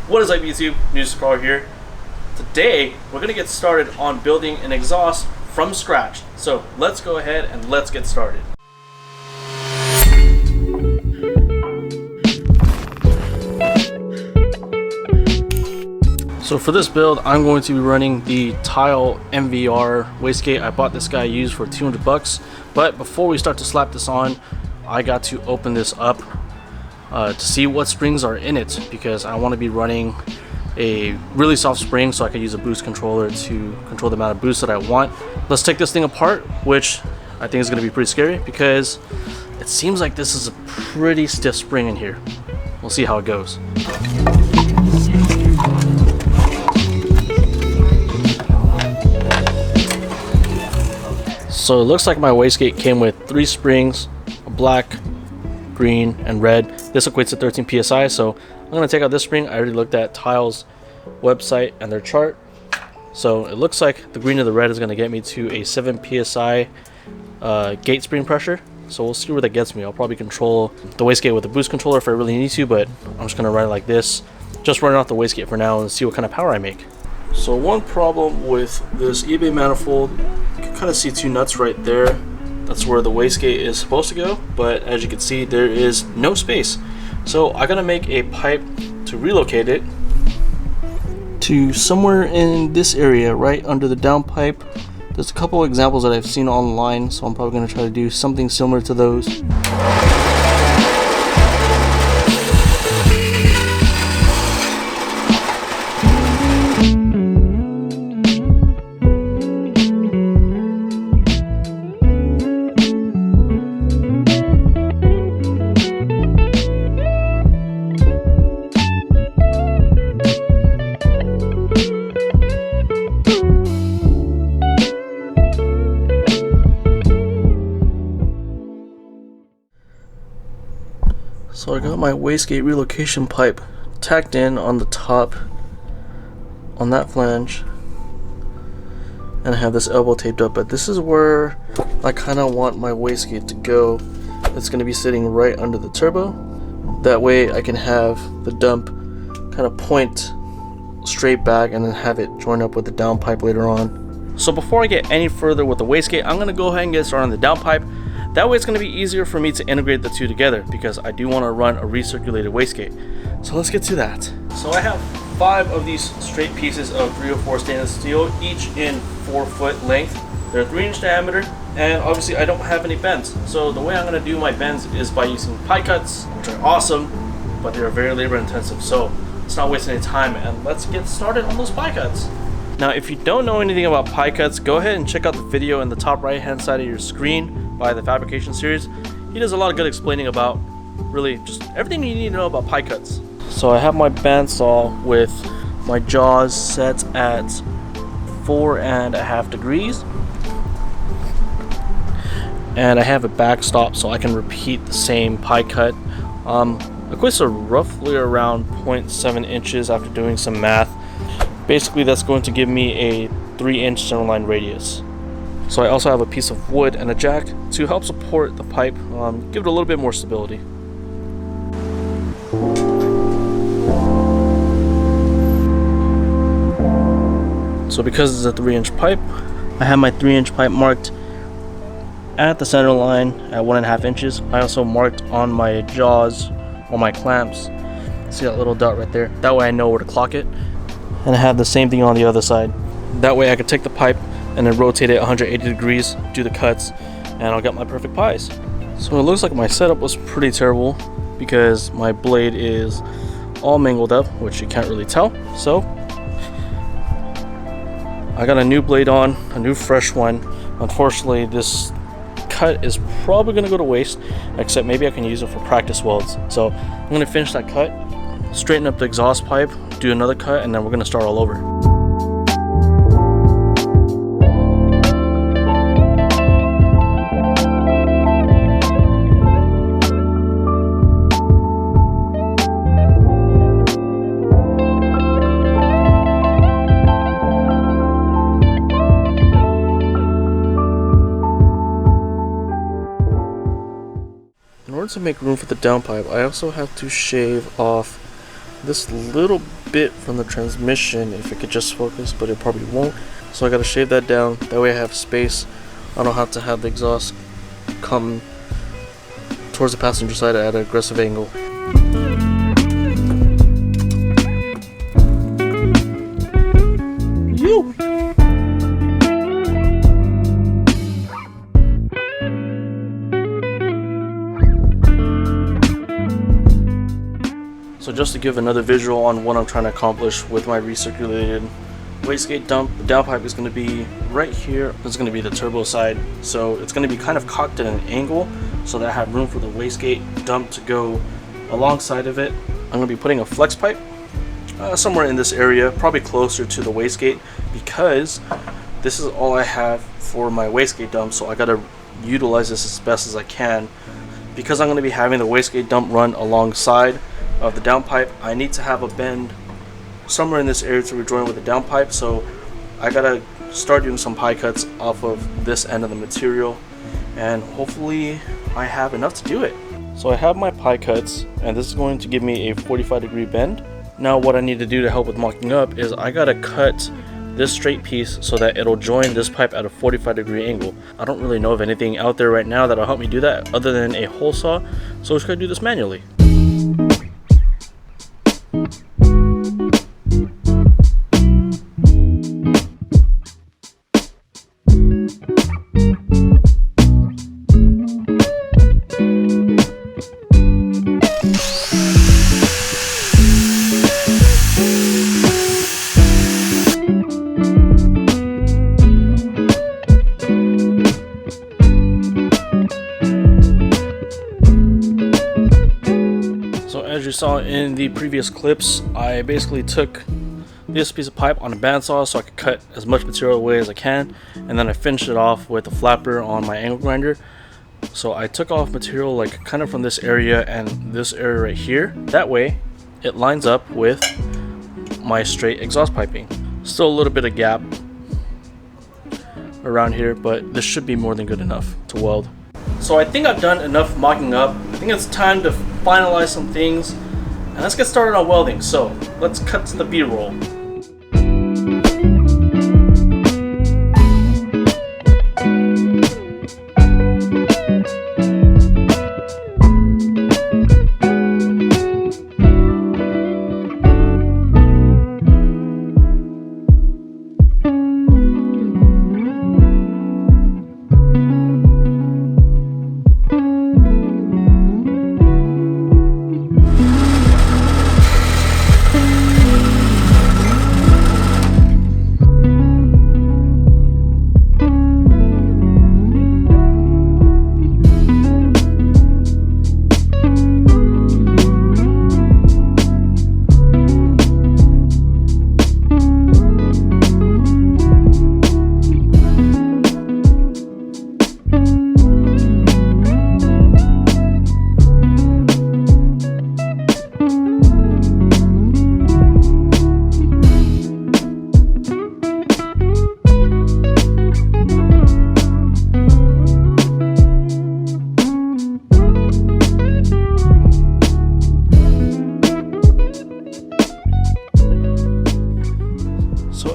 What is up, YouTube? News Scroller here. Today we're gonna get started on building an exhaust from scratch. So let's go ahead and let's get started. So for this build, I'm going to be running the Tile MVR wastegate. I bought this guy used for 200 bucks. But before we start to slap this on, I got to open this up to see what springs are in it, because I want to be running a really soft spring so I can use a boost controller to control the amount of boost that I want. Let's take this thing apart, which I think is going to be pretty scary because it seems like this is a pretty stiff spring in here. We'll see how it goes. So it looks like my wastegate came with 3 springs, a black, green, and red. This equates to 13 psi, so I'm going to take out this spring. I already looked at Tile's website and their chart. So it looks like the green and the red is going to get me to a 7 psi gate spring pressure. So we'll see where that gets me. I'll probably control the wastegate with a boost controller if I really need to, but I'm just going to run it like this. Just running off the wastegate for now and see what kind of power I make. So one problem with this eBay manifold, you can kind of see 2 nuts right there. That's where the wastegate is supposed to go, but as you can see, there is no space. So I'm gonna make a pipe to relocate it to somewhere in this area, right under the downpipe. There's a couple examples that I've seen online, so I'm probably gonna try to do something similar to those. So I got my wastegate relocation pipe tacked in on the top on that flange, and I have this elbow taped up, but this is where I kind of want my wastegate to go. It's going to be sitting right under the turbo. That way I can have the dump kind of point straight back and then have it join up with the downpipe later on. So before I get any further with the wastegate, I'm going to go ahead and get started on the downpipe. That way it's going to be easier for me to integrate the 2 together, because I do want to run a recirculated wastegate. So let's get to that. So I have 5 of these straight pieces of 304 stainless steel, each in 4-foot length. They're 3-inch diameter, and obviously I don't have any bends. So the way I'm going to do my bends is by using pie cuts, which are awesome, but they're very labor intensive. So let's not waste any time and let's get started on those pie cuts. Now, if you don't know anything about pie cuts, go ahead and check out the video in the top right hand side of your screen by the Fabricating series. He does a lot of good explaining about really just everything you need to know about pie cuts. So I have my bandsaw with my jaws set at 4.5 degrees, and I have a backstop so I can repeat the same pie cut. Equates to roughly around 0.7 inches after doing some math. Basically that's going to give me a 3-inch centerline radius. So I also have a piece of wood and a jack to help support the pipe, give it a little bit more stability. So because it's a 3-inch pipe, I have my 3-inch pipe marked at the center line at 1.5 inches. I also marked on my jaws or my clamps. See that little dot right there? That way I know where to clock it. And I have the same thing on the other side. That way I can take the pipe and then rotate it 180 degrees, do the cuts, and I'll get my perfect pies. So it looks like my setup was pretty terrible because my blade is all mangled up, which you can't really tell. So I got a new blade on, a new fresh one. Unfortunately, this cut is probably gonna go to waste, except maybe I can use it for practice welds. So I'm gonna finish that cut, straighten up the exhaust pipe, do another cut, and then we're gonna start all over. In order to make room for the downpipe, I also have to shave off this little bit from the transmission if it could just focus, but it probably won't. So I gotta shave that down, that way I have space. I don't have to have the exhaust come towards the passenger side at an aggressive angle. So just to give another visual on what I'm trying to accomplish with my recirculated wastegate dump, the downpipe is going to be right here. It's going to be the turbo side, so it's going to be kind of cocked at an angle so that I have room for the wastegate dump to go alongside of it. I'm going to be putting a flex pipe somewhere in this area, probably closer to the wastegate, because this is all I have for my wastegate dump, so I got to utilize this as best as I can. Because I'm going to be having the wastegate dump run alongside of the downpipe, I need to have a bend somewhere in this area to rejoin with the downpipe, so I gotta start doing some pie cuts off of this end of the material, and hopefully I have enough to do it. So I have my pie cuts, and this is going to give me a 45-degree bend. Now what I need to do to help with mocking up is I gotta cut this straight piece so that it'll join this pipe at a 45-degree angle. I don't really know of anything out there right now that'll help me do that other than a hole saw, so I'm just gonna do this manually. As you saw in the previous clips, I basically took this piece of pipe on a bandsaw so I could cut as much material away as I can, and then I finished it off with a flapper on my angle grinder. So I took off material like kind of from this area and this area right here. That way it lines up with my straight exhaust piping. Still a little bit of gap around here, but this should be more than good enough to weld. So I think I've done enough mocking up. I think it's time to finalize some things, and let's get started on welding. So let's cut to the B-roll.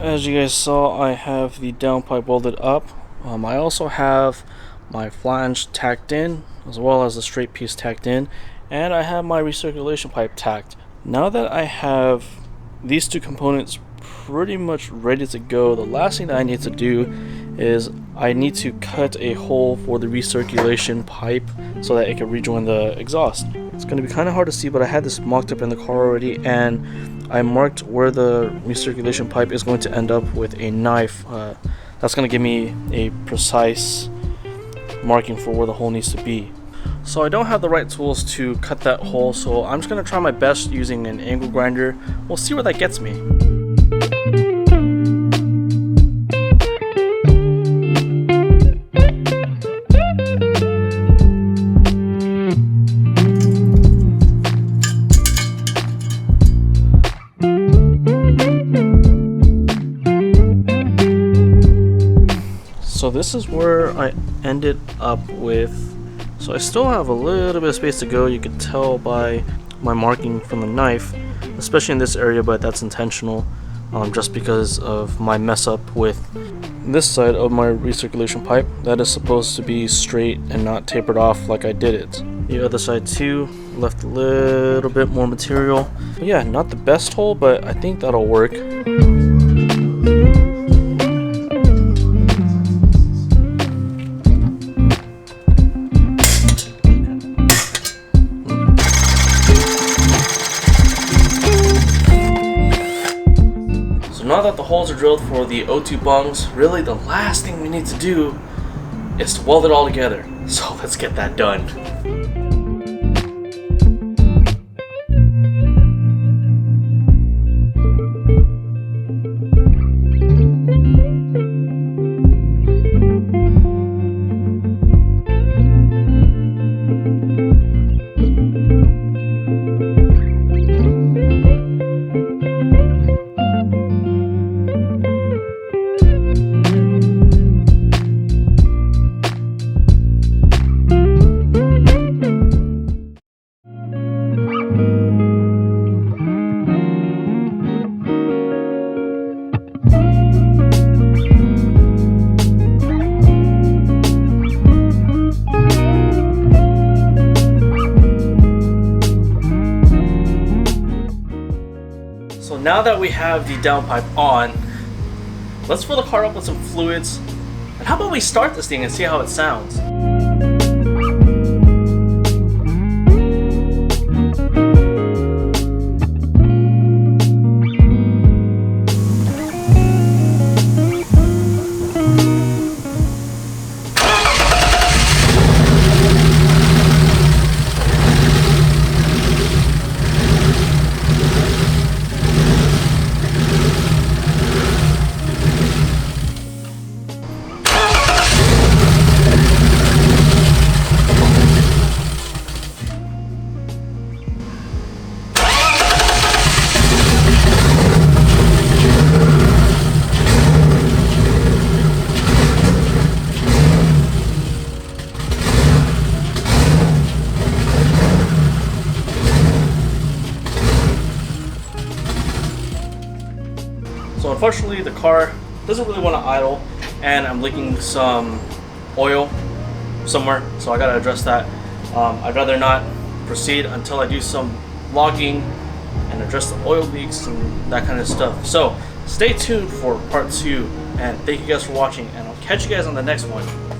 As you guys saw, I have the downpipe welded up. I also have my flange tacked in, as well as the straight piece tacked in, and I have my recirculation pipe tacked. Now that I have these two components pretty much ready to go, the last thing that I need to do is I need to cut a hole for the recirculation pipe so that it can rejoin the exhaust. It's going to be kind of hard to see, but I had this mocked up in the car already, and I marked where the recirculation pipe is going to end up with a knife. That's going to give me a precise marking for where the hole needs to be. So I don't have the right tools to cut that hole, so I'm just going to try my best using an angle grinder. We'll see where that gets me. So this is where I ended up with. So I still have a little bit of space to go. You could tell by my marking from the knife. especially in this area, but that's intentional, just because of my mess up with this side of my recirculation pipe. That is supposed to be straight and not tapered off like I did it. The other side too, left a little bit more material. But yeah, not the best hole, but I think that'll work. Now that the holes are drilled for the O2 bungs, really the last thing we need to do is to weld it all together. So let's get that done. So now that we have the downpipe on, let's fill the car up with some fluids. And how about we start this thing and see how it sounds? So unfortunately the car doesn't really want to idle, and I'm leaking some oil somewhere, so I gotta address that. I'd rather not proceed until I do some logging and address the oil leaks and that kind of stuff. So stay tuned for part 2, and thank you guys for watching, and I'll catch you guys on the next one.